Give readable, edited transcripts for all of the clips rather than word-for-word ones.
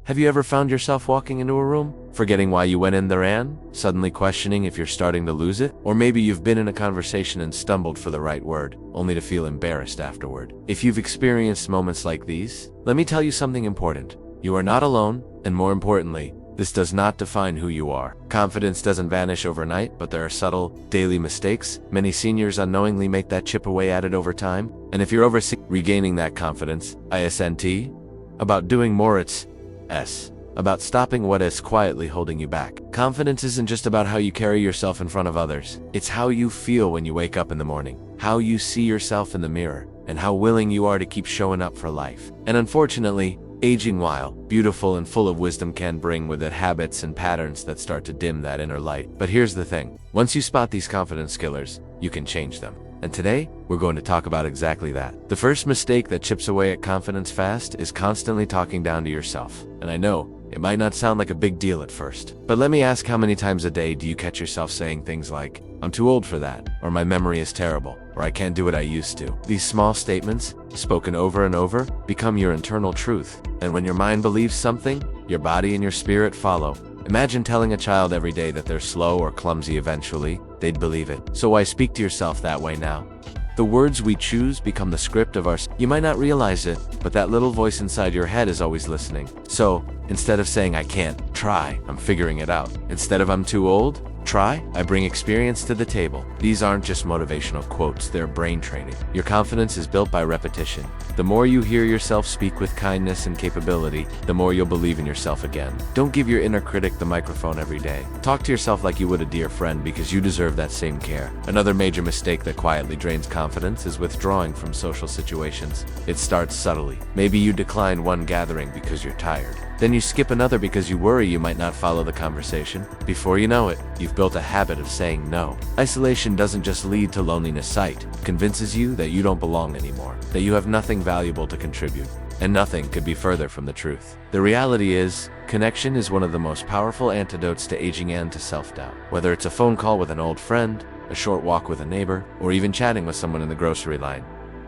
Have you ever found yourself walking into a room, forgetting why you went in there and suddenly questioning if you're starting to lose it? Or maybe you've been in a conversation and stumbled for the right word, only to feel embarrassed afterward. If you've experienced moments like these, let me tell you something important. You are not alone, and more importantly, this does not define who you are. Confidence doesn't vanish overnight, but there are subtle, daily mistakes. Many seniors unknowingly make that chip away at it over time. And if you're regaining that confidence, ISNT, about doing more, it's S, about stopping what is quietly holding you back. Confidence isn't just about how you carry yourself in front of others. It's how you feel when you wake up in the morning, how you see yourself in the mirror, and how willing you are to keep showing up for life. And unfortunately, aging, while beautiful and full of wisdom, can bring with it habits and patterns that start to dim that inner light. But here's the thing. Once you spot these confidence killers, you can change them. And today, we're going to talk about exactly that. The first mistake that chips away at confidence fast is constantly talking down to yourself. And I know, it might not sound like a big deal at first, but let me ask, how many times a day do you catch yourself saying things like, "I'm too old for that," or "My memory is terrible," or "I can't do what I used to"? These small statements, spoken over and over, become your internal truth. And when your mind believes something, your body and your spirit follow. Imagine telling a child every day that they're slow or clumsy. Eventually, they'd believe it. So why speak to yourself that way now? The words we choose become the script of our... You might not realize it, but that little voice inside your head is always listening. So, instead of saying, "I can't," try, "I'm figuring it out." Instead of "I'm too old," try, "I bring experience to the table." These aren't just motivational quotes, they're brain training. Your confidence is built by repetition. The more you hear yourself speak with kindness and capability, the more you'll believe in yourself again. Don't give your inner critic the microphone every day. Talk to yourself like you would a dear friend, because you deserve that same care. Another major mistake that quietly drains confidence is withdrawing from social situations. It starts subtly. Maybe you decline one gathering because you're tired. Then you skip another because you worry you might not follow the conversation. Before you know it, you've built a habit of saying no. Isolation doesn't just lead to loneliness, it convinces you that you don't belong anymore, that you have nothing valuable to contribute. And nothing could be further from the truth. The reality is, connection is one of the most powerful antidotes to aging and to self-doubt. Whether it's a phone call with an old friend, a short walk with a neighbor, or even chatting with someone in the grocery line,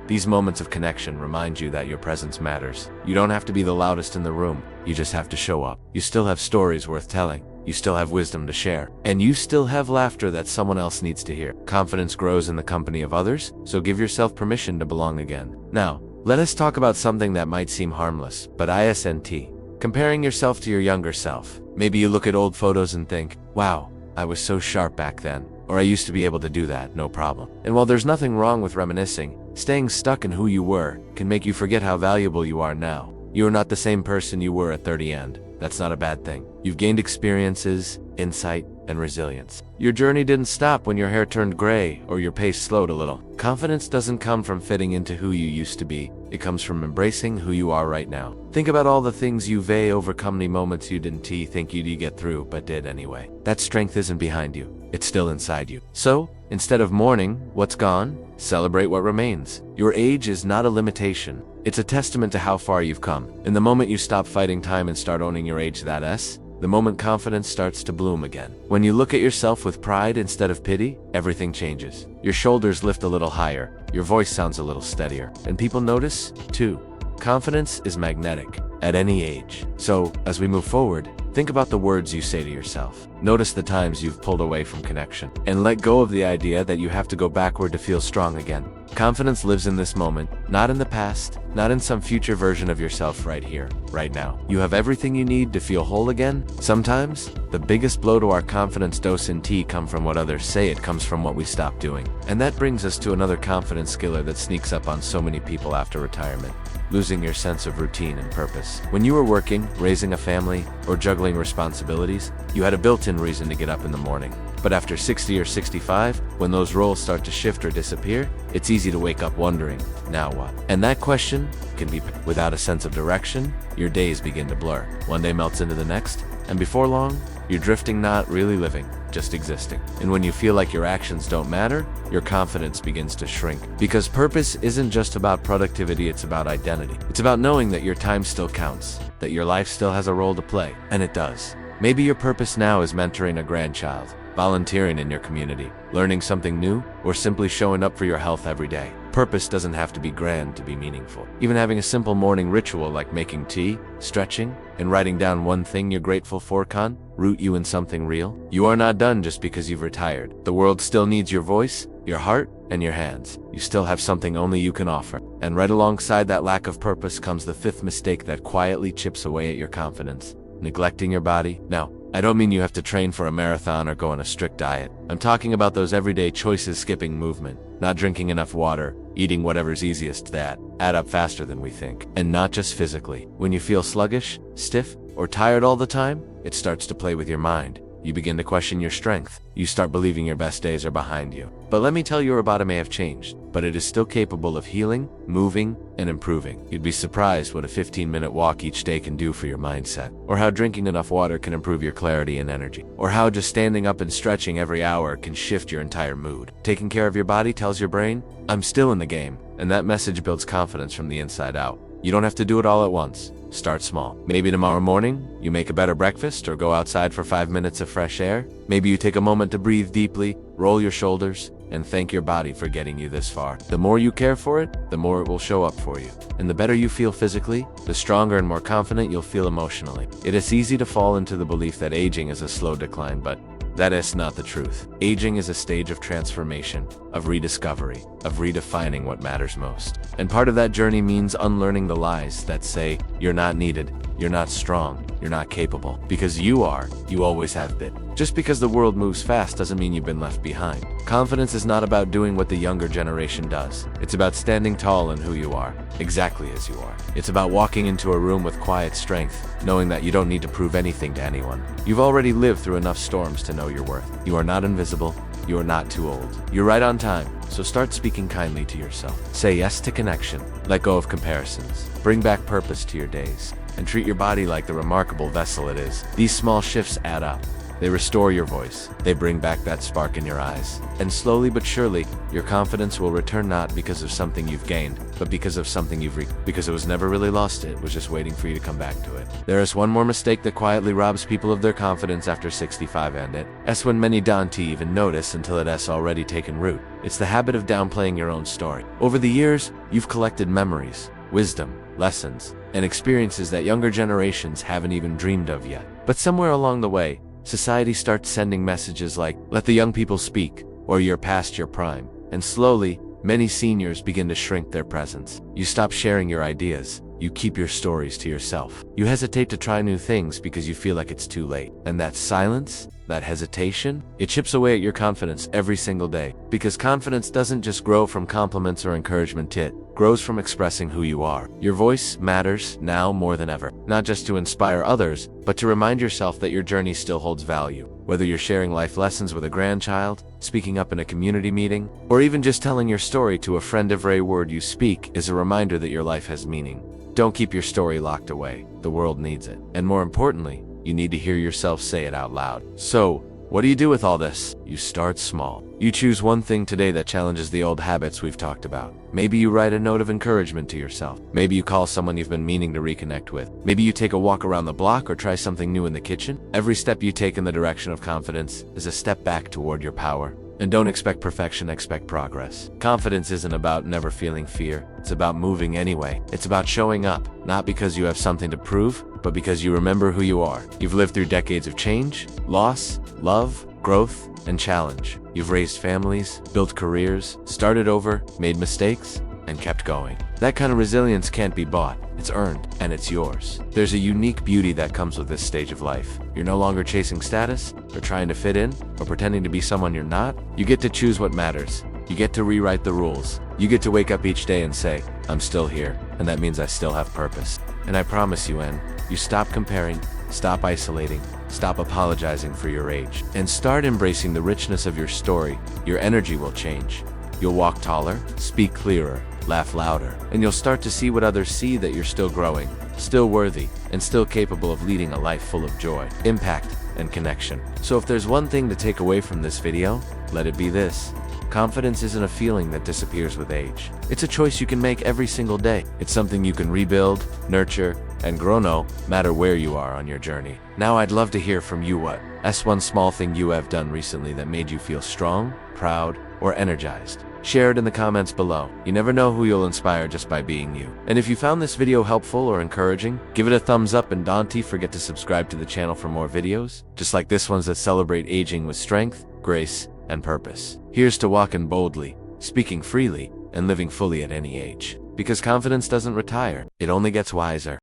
these moments of connection remind you that your presence matters. You don't have to be the loudest in the room. You just have to show up. You still have stories worth telling. You still have wisdom to share. And you still have laughter that someone else needs to hear. Confidence grows in the company of others, so give yourself permission to belong again. Now, let us talk about something that might seem harmless, but ISNT. Comparing yourself to your younger self. Maybe you look at old photos and think, "Wow, I was so sharp back then," or "I used to be able to do that, no problem." And while there's nothing wrong with reminiscing, staying stuck in who you were can make you forget how valuable you are now. You are not the same person you were at 30, and that's not a bad thing. You've gained experiences, insight, and resilience. Your journey didn't stop when your hair turned gray or your pace slowed a little. Confidence doesn't come from fitting into who you used to be. It comes from embracing who you are right now. Think about all the things you've overcome, the moments you didn't think you'd get through, but did anyway. That strength isn't behind you. It's still inside you. So, instead of mourning what's gone, celebrate what remains. Your age is not a limitation. It's a testament to how far you've come. In the moment you stop fighting time and start owning your age, the moment confidence starts to bloom again. When you look at yourself with pride instead of pity, everything changes. Your shoulders lift a little higher, your voice sounds a little steadier, and people notice, too. Confidence is magnetic, at any age. So, as we move forward, think about the words you say to yourself. Notice the times you've pulled away from connection, and let go of the idea that you have to go backward to feel strong again. Confidence lives in this moment, not in the past, not in some future version of yourself, right here, right now. You have everything you need to feel whole again. Sometimes, the biggest blow to our confidence doesn't come from what others say, it comes from what we stop doing. And that brings us to another confidence killer that sneaks up on so many people after retirement. Losing your sense of routine and purpose. When you were working, raising a family, or juggling responsibilities, you had a built-in reason to get up in the morning. But after 60 or 65, when those roles start to shift or disappear, it's easy to wake up wondering, now what? And that question can be, without a sense of direction, your days begin to blur. One day melts into the next, and before long, you're drifting, not really living, just existing. And when you feel like your actions don't matter, your confidence begins to shrink. Because purpose isn't just about productivity, it's about identity. It's about knowing that your time still counts, that your life still has a role to play, and it does. Maybe your purpose now is mentoring a grandchild, volunteering in your community, learning something new, or simply showing up for your health every day. purpose doesn't have to be grand to be meaningful. Even having a simple morning ritual like making tea, stretching, and writing down one thing you're grateful for can root you in something real. You are not done just because you've retired. The world still needs your voice, your heart, and your hands. You still have something only you can offer. And right alongside that lack of purpose comes the fifth mistake that quietly chips away at your confidence: neglecting your body. Now, I don't mean you have to train for a marathon or go on a strict diet. I'm talking about those everyday choices: skipping movement, not drinking enough water, eating whatever's easiest, that add up faster than we think. And not just physically. When you feel sluggish, stiff, or tired all the time, it starts to play with your mind. You begin to question your strength. You start believing your best days are behind you. But let me tell you, your body may have changed, but it is still capable of healing, moving, and improving. You'd be surprised what a 15-minute walk each day can do for your mindset, or how drinking enough water can improve your clarity and energy, or how just standing up and stretching every hour can shift your entire mood. Taking care of your body tells your brain, I'm still in the game, and that message builds confidence from the inside out. You don't have to do it all at once. Start small. Maybe tomorrow morning, you make a better breakfast or go outside for 5 minutes of fresh air. Maybe you take a moment to breathe deeply, roll your shoulders, and thank your body for getting you this far. The more you care for it, the more it will show up for you. And the better you feel physically, the stronger and more confident you'll feel emotionally. It is easy to fall into the belief that aging is a slow decline, but that is not the truth. Aging is a stage of transformation, of rediscovery, of redefining what matters most. And part of that journey means unlearning the lies that say you're not needed, you're not strong, you're not capable. Because you are, you always have been. Just because the world moves fast doesn't mean you've been left behind. Confidence is not about doing what the younger generation does. It's about standing tall in who you are, exactly as you are. It's about walking into a room with quiet strength, knowing that you don't need to prove anything to anyone. You've already lived through enough storms to know your worth. You are not invisible. You are not too old. You're right on time, so start speaking kindly to yourself. Say yes to connection. Let go of comparisons. Bring back purpose to your days. And treat your body like the remarkable vessel it is. These small shifts add up. They restore your voice. They bring back that spark in your eyes. And slowly but surely, your confidence will return, not because of something you've gained, but because of something you've because it was never really lost, it was just waiting for you to come back to it. There is one more mistake that quietly robs people of their confidence after 65, and it's when many don't even notice until it has already taken root. It's the habit of downplaying your own story. Over the years, you've collected memories, wisdom, lessons, and experiences that younger generations haven't even dreamed of yet. But somewhere along the way, society starts sending messages like, let the young people speak, or you're past your prime. And slowly, many seniors begin to shrink their presence. You stop sharing your ideas. You keep your stories to yourself. You hesitate to try new things because you feel like it's too late. And that silence, that hesitation, it chips away at your confidence every single day. Because confidence doesn't just grow from compliments or encouragement, it grows from expressing who you are. Your voice matters now more than ever. Not just to inspire others, but to remind yourself that your journey still holds value. Whether you're sharing life lessons with a grandchild, speaking up in a community meeting, or even just telling your story to a friend, every word you speak is a reminder that your life has meaning. Don't keep your story locked away. The world needs it. And more importantly, you need to hear yourself say it out loud. So, what do you do with all this? You start small. You choose one thing today that challenges the old habits we've talked about. Maybe you write a note of encouragement to yourself. Maybe you call someone you've been meaning to reconnect with. Maybe you take a walk around the block or try something new in the kitchen. Every step you take in the direction of confidence is a step back toward your power. And don't expect perfection, expect progress. Confidence isn't about never feeling fear. It's about moving anyway. It's about showing up, not because you have something to prove, but because you remember who you are. You've lived through decades of change, loss, love, growth, and challenge. You've raised families, built careers, started over, made mistakes, and kept going. That kind of resilience can't be bought. It's earned, and it's yours. There's a unique beauty that comes with this stage of life. You're no longer chasing status, or trying to fit in, or pretending to be someone you're not. You get to choose what matters. You get to rewrite the rules. You get to wake up each day and say, I'm still here, and that means I still have purpose. And I promise you, you stop comparing, stop isolating, stop apologizing for your age, and start embracing the richness of your story. Your energy will change. You'll walk taller, speak clearer, laugh louder, and you'll start to see what others see, that you're still growing, still worthy, and still capable of leading a life full of joy, impact, and connection. So if there's one thing to take away from this video, let it be this. Confidence isn't a feeling that disappears with age. It's a choice you can make every single day. It's something you can rebuild, nurture, and grow, no matter where you are on your journey. Now I'd love to hear from you. What's one small thing you have done recently that made you feel strong, proud, or energized? Share it in the comments below. You never know who you'll inspire just by being you. And if you found this video helpful or encouraging, give it a thumbs up and don't forget to subscribe to the channel for more videos, just like this ones that celebrate aging with strength, grace, and purpose. Here's to walking boldly, speaking freely, and living fully at any age. Because confidence doesn't retire, it only gets wiser.